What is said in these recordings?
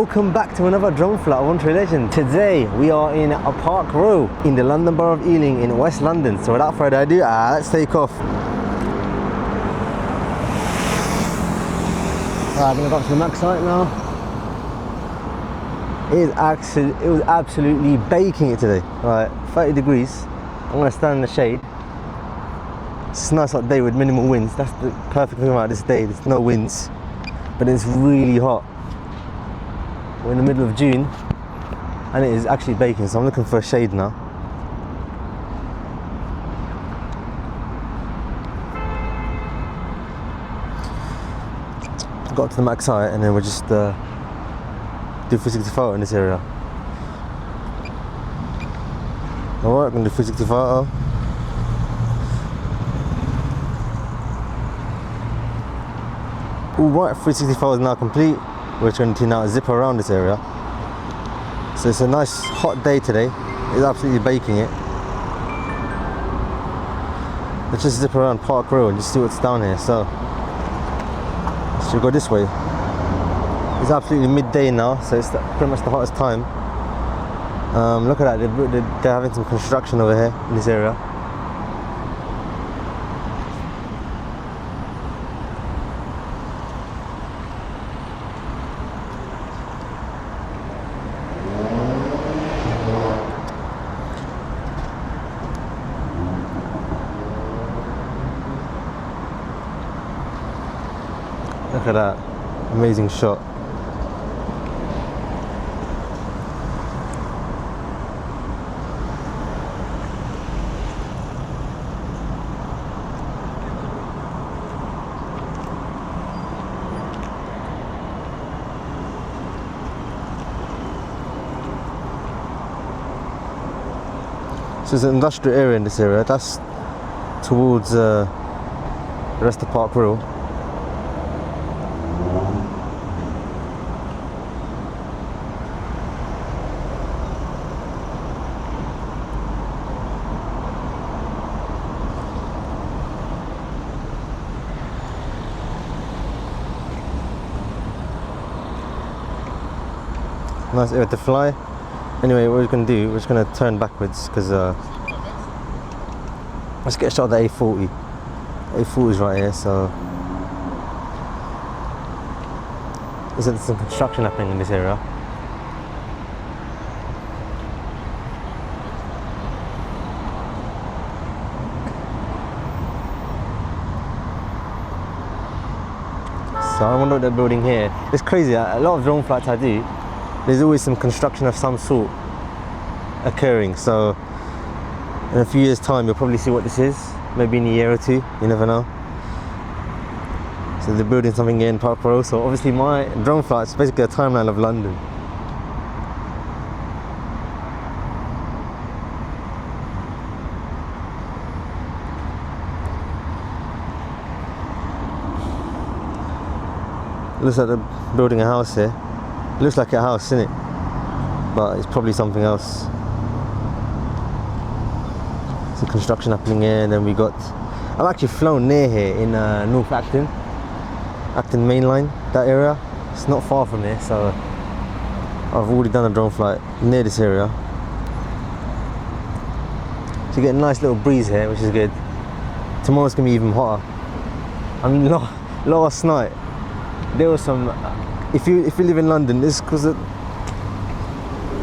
welcome back to another drone flight of One Legend. Today we are in a Park Row in the London Borough of Ealing in West London. So without further ado, let's take off. Right, I'm going to go up to the max height now. It was absolutely baking it today. Right, 30 degrees. I'm going to stand in the shade. It's a nice hot day with minimal winds. That's the perfect thing about this day. There's no winds, but it's really hot. We're in the middle of June and it is actually baking, so I'm looking for a shade now. Got to the max height and then we'll just do 360 photo in this area. Alright, I'm going to do 360 photo. Alright, 360 photo is now complete. We're going to now zip around this area. So it's a nice hot day today. It's absolutely baking it. Let's just zip around Park Row and just see what's down here. So should go this way. It's absolutely midday now, so it's pretty much the hottest time. Look at that, they're having some construction over here in this area. Look at that, amazing shot. So there's an industrial area in this area. That's towards the rest of Park Row. Nice area to fly. Anyway, what we're going to do, we're just going to turn backwards because let's get a shot of the A40. A40 is right here, so there's some construction happening in this area. So I wonder what they're building here. It's crazy, a lot of drone flights I do, there's always some construction of some sort occurring, so in a few years time you'll probably see what this is, maybe in a year or two, you never know. So they're building something here in Park Row, so obviously my drone flight is basically a timeline of London. Looks like they're building a house here. It looks like a house, isn't it? But it's probably something else. Some construction happening here, and then we got... I've actually flown near here in North Acton Main Line, that area. It's not far from here, so I've already done a drone flight near this area. So you get a nice little breeze here, which is good. Tomorrow's gonna be even hotter. I mean, last night there was some... If you live in London, this because there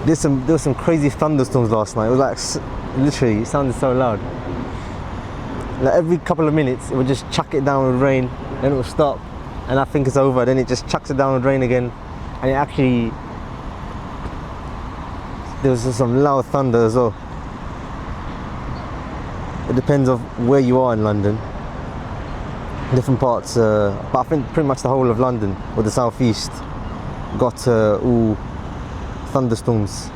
was some crazy thunderstorms last night. It was like literally, it sounded so loud. Like every couple of minutes, it would just chuck it down with rain, then it would stop, and I think it's over. Then it just chucks it down with rain again, and it actually there was some loud thunder as well. It depends on where you are in London. Different parts, but I think pretty much the whole of London or the southeast got all thunderstorms.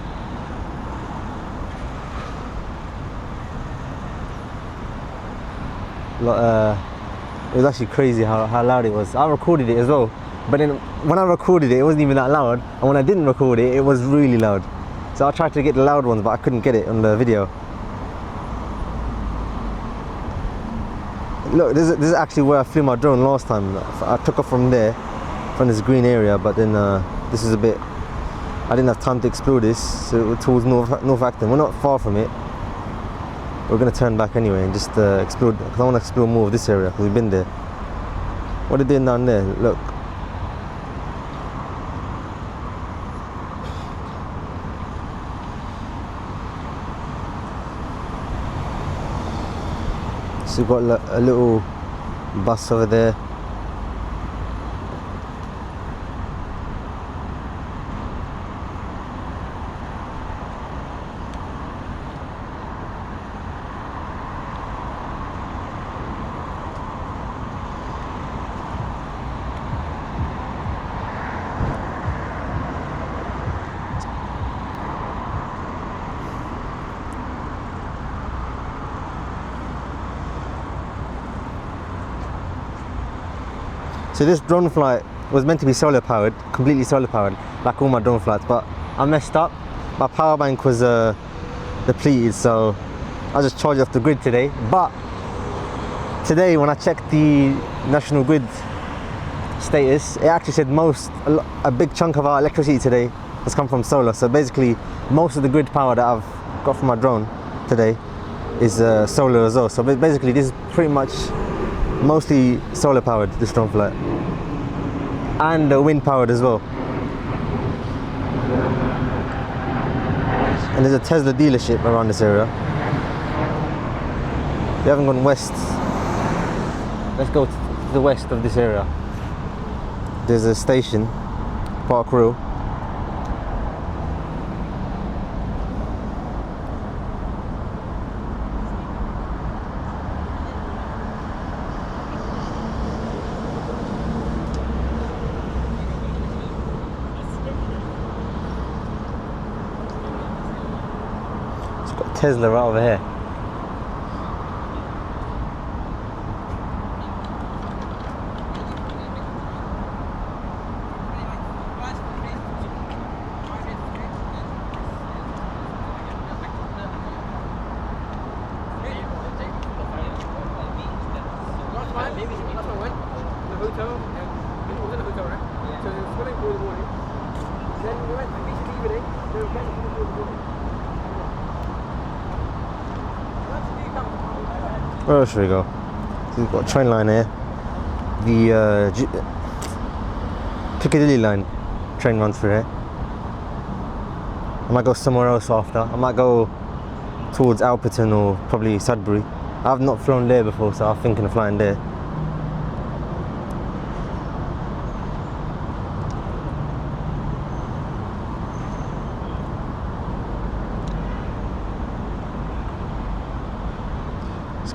It was actually crazy how loud it was. I recorded it as well, but then when I recorded it, it wasn't even that loud, and when I didn't record it, it was really loud. So I tried to get the loud ones, but I couldn't get it on the video. Look, this is actually where I flew my drone last time. I took off from there, from this green area, but then this is a bit I didn't have time to explore this, so we're towards North Acton. We're not far from it. We're going to turn back anyway and just explore, because I want to explore more of this area, because we've been there. What are they doing down there? Look. So we've got a little bus over there. So this drone flight was meant to be solar powered, completely solar powered, like all my drone flights, but I messed up. My power bank was depleted, so I just charged off the grid today. But today when I checked the national grid status, it actually said a big chunk of our electricity today has come from solar. So basically most of the grid power that I've got from my drone today is solar as well. So basically this is pretty much mostly solar powered, this drone flight, and wind powered as well. And there's a Tesla dealership around this area. We haven't gone west. Let's go to the west of this area. There's a station, Park Row. Tesla right over here. Where else should we go? So we've got a train line here. The Piccadilly line train runs through here. I might go somewhere else after. I might go towards Alperton or probably Sudbury. I've not flown there before, so I'm thinking of flying there.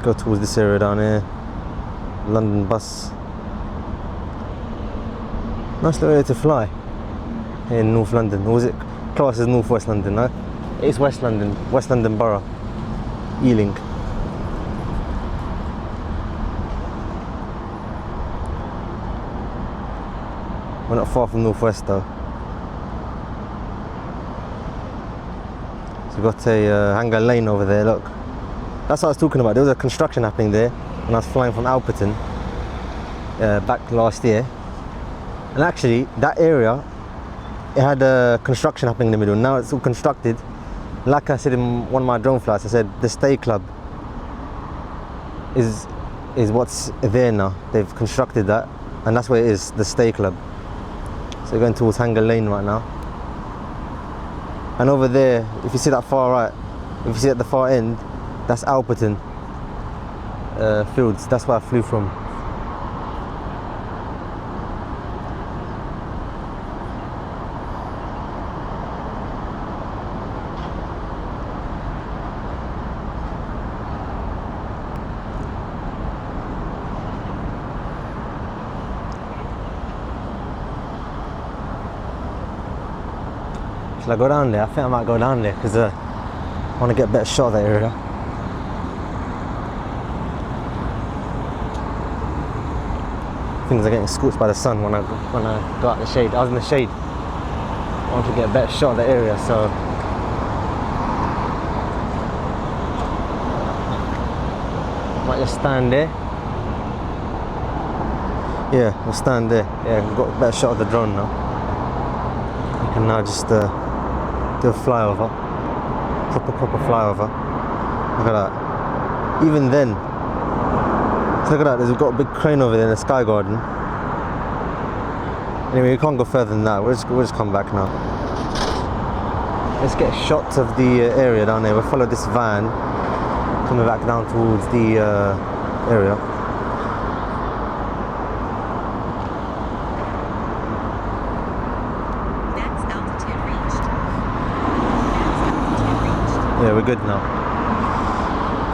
Go towards this area down here. London bus. Nice little area to fly here in North London. Or was it classed as North West London? No, it's West London, West London Borough, Ealing. We're not far from North West though. So we've got a hangar lane over there, look. That's what I was talking about. There was a construction happening there when I was flying from Alperton back last year. And actually, that area, it had a construction happening in the middle. Now it's all constructed. Like I said in one of my drone flights, I said the Stay Club is what's there now. They've constructed that, and that's where it is, the Stay Club. So we're going towards Hangar Lane right now. And over there, if you see that far right, if you see at the far end, that's Alperton Fields. That's where I flew from. Shall I go down there? I think I might go down there because I want to get a better shot of that area. Things are getting scorched by the sun when I go out the shade. I was in the shade. I want to get a better shot of the area, so I might just stand there. Yeah, we'll stand there. Yeah, we've got a better shot of the drone now. You can now just Do a flyover. Proper flyover. Look at that. Even then, so look at that, we've got a big crane over there in the Sky Garden. Anyway, we can't go further than that. We'll just come back now. Let's get shots of the area down there. We'll follow this van coming back down towards the area. Max altitude reached. Yeah, we're good now.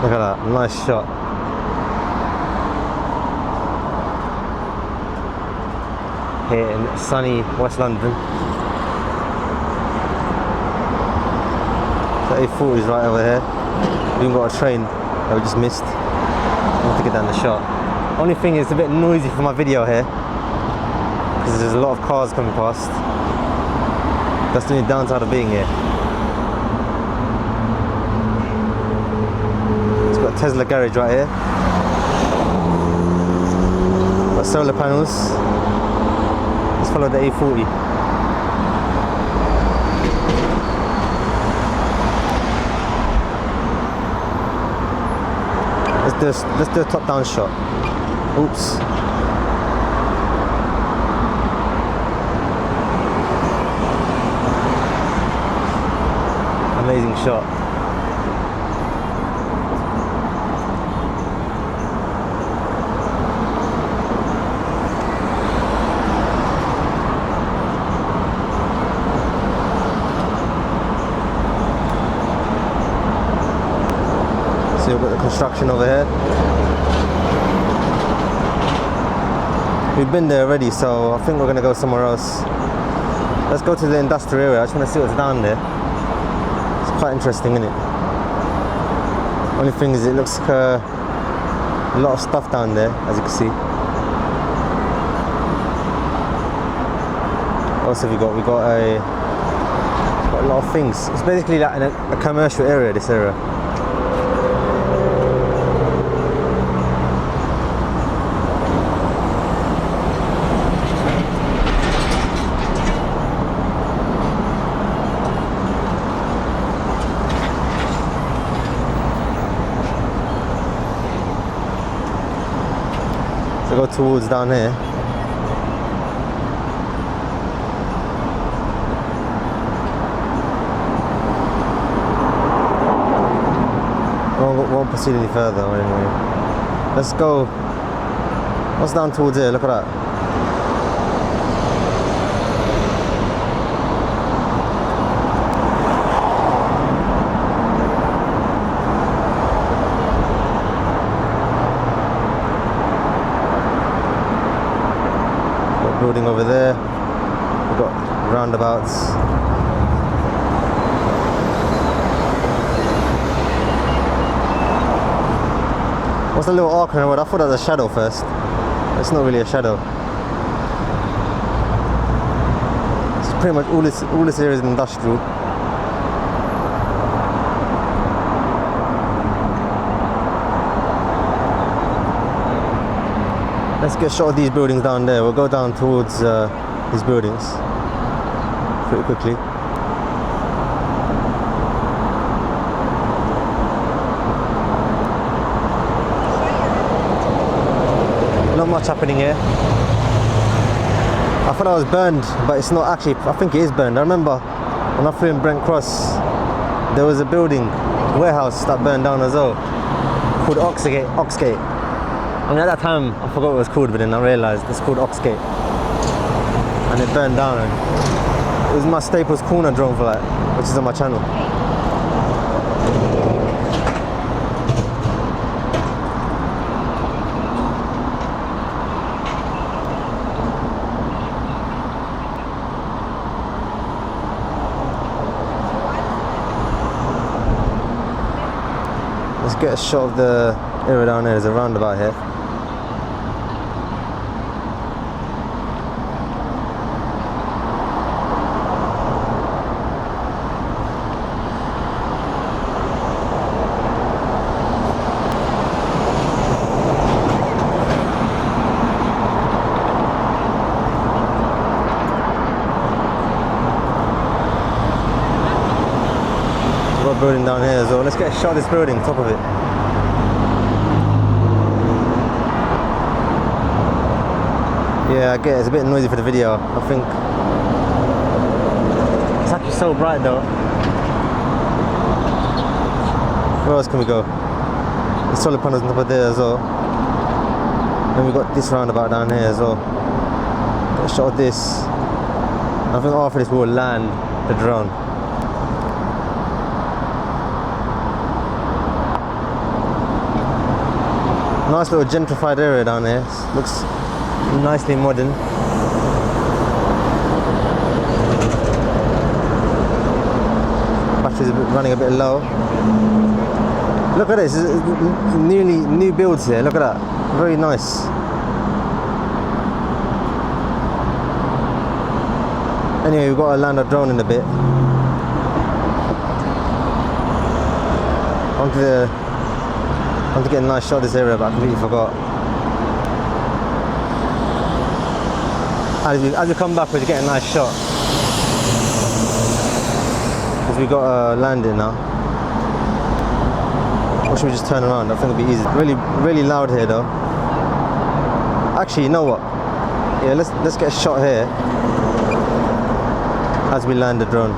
Look at that, nice shot. Here in sunny West London. The A40 is right over here. We've got a train that we just missed. I want to get down the shot. Only thing is, it's a bit noisy for my video here because there's a lot of cars coming past. That's the only downside of being here. It's got a Tesla garage right here. Got solar panels. Let's follow the A40. Let's do a top-down shot. Oops. Amazing shot. So we've got the construction over here. We've been there already, so I think we're going to go somewhere else. Let's go to the industrial area. I just want to see what's down there. It's quite interesting, isn't it? Only thing is, it looks like a lot of stuff down there, as you can see. What else have we got? We've got a lot of things. It's basically like a commercial area, this area. So go towards down here. Won't proceed any further anyway. Let's go. What's down towards here? Look at that. Building over there. We've got roundabouts. What's the little arc on the road? I thought that was a shadow first. It's not really a shadow. It's pretty much all this area is industrial. Let's get a shot of these buildings down there. We'll go down towards these buildings pretty quickly. Not much happening here. I thought I was burned, but it's not actually. I think it is burned. I remember when I flew in Brent Cross, there was a building, warehouse that burned down as well, called Oxgate. I mean, at that time, I forgot what it was called, but then I realised it's called Oxgate. And it burned down. And it was my Staples Corner drone flight, which is on my channel. Let's get a shot of the area down there. There's a roundabout here. as well. Let's get a shot of this building, top of it. Yeah, I get it. It's a bit noisy for the video. I think it's actually so bright though. Where else can we go? The solar panels on top of there as well. Then we got this roundabout down here as well. Get a shot of this. I think after this we will land the drone. Nice little gentrified area down here. Looks nicely modern. Battery's running a bit low. Look at this, it's new builds here. Look at that, very nice. Anyway, we've got to land a drone in a bit. I want to get a nice shot of this area, but I completely forgot. As we come back, we'll get a nice shot. Because we've got to land it now. Or should we just turn around? I think it'll be easy. Really loud here though. Actually, you know what? Yeah, let's get a shot here as we land the drone.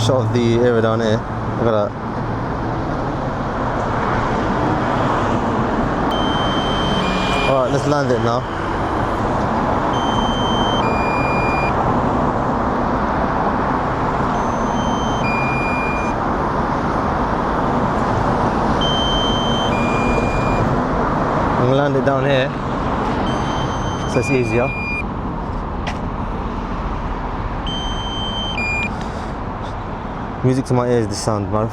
Shot of the area down here. Look at that. Alright, let's land it now. I'm gonna land it down here so it's easier. Music to my ears, this sound, man.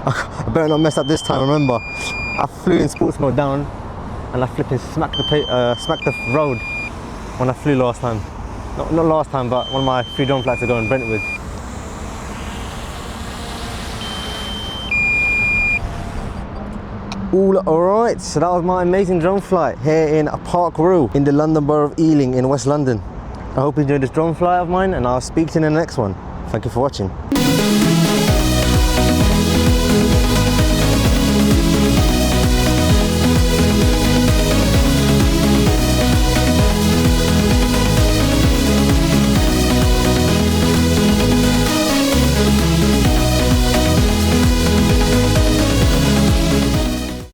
I better not mess up this time. Remember, I flew in sports mode down, and I flipping smacked the road when I flew last time. Not last time, but one of my few drone flights ago in Brentwood. Alright, so that was my amazing drone flight here in Park Row in the London Borough of Ealing in West London. I hope you enjoyed this drone flight of mine, and I'll speak to you in the next one. Thank you for watching.